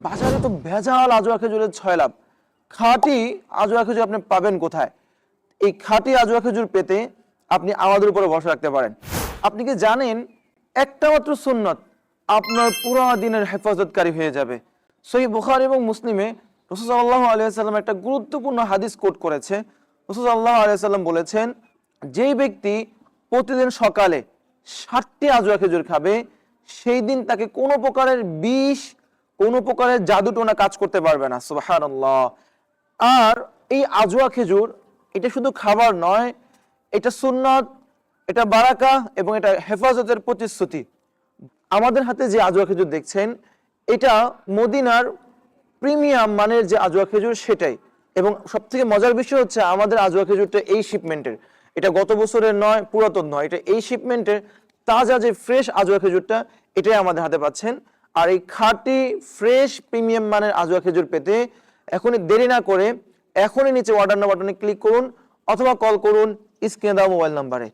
বাজারে তো ভেজাল আজোয়া খেজুরের ছয়লাভ। খাঁটি আজোয়া খেজুর আপনি পাবেন কোথায়? এই খাঁটি আজোয়া খেজুর পেতে আপনি আমাদের উপরে ভরসা রাখতে পারেন। আপনি কি জানেন একটা মাত্র সুন্নত আপনার পুরা দিনের হেফাজতকারী হয়ে যাবে। সহিহ বুখারী এবং মুসলিমে রাসূল সাল্লাল্লাহু আলাইহি ওয়াসাল্লাম একটা গুরুত্বপূর্ণ হাদিস কোট করেছে। রাসূল সাল্লাল্লাহু আলাইহি ওয়াসাল্লাম বলেছেন, যেই ব্যক্তি প্রতিদিন সকালে 60টি আজোয়া খেজুর খাবে, সেই দিন তাকে কোনো প্রকারের বিষ, কোনো প্রকারের জাদুটোনা কাজ করতে পারবে না। সুবহানাল্লাহ। আর এই আজোয়া খেজুর এটা শুধু খাবার নয়, এটা সুন্নাত, এটা বারাকা এবং এটা হেফাজতের প্রতিশ্রুতি। আমাদের হাতে যে আজোয়া খেজুর দেখছেন, এটা মদিনার প্রিমিয়াম মানের যে আজোয়া খেজুর সেটাই। এবং সবথেকে মজার বিষয় হচ্ছে আমাদের আজোয়া খেজুরটা এই শিপমেন্টের, এটা গত বছরের নয়, পুরাতন নয়, এটা এই শিপমেন্টের তাজা যে ফ্রেশ আজোয়া খেজুরটা, এটাই আমাদের হাতে পাচ্ছেন। আর এই খাঁটি ফ্রেশ প্রিমিয়াম মানের আজোয়া খেজুর পেতে এখনই দেরি না করে এখনই নিচে অর্ডার নাও বাটনে ক্লিক করুন অথবা কল করুন স্ক্রিনে দেওয়া মোবাইল নাম্বারে।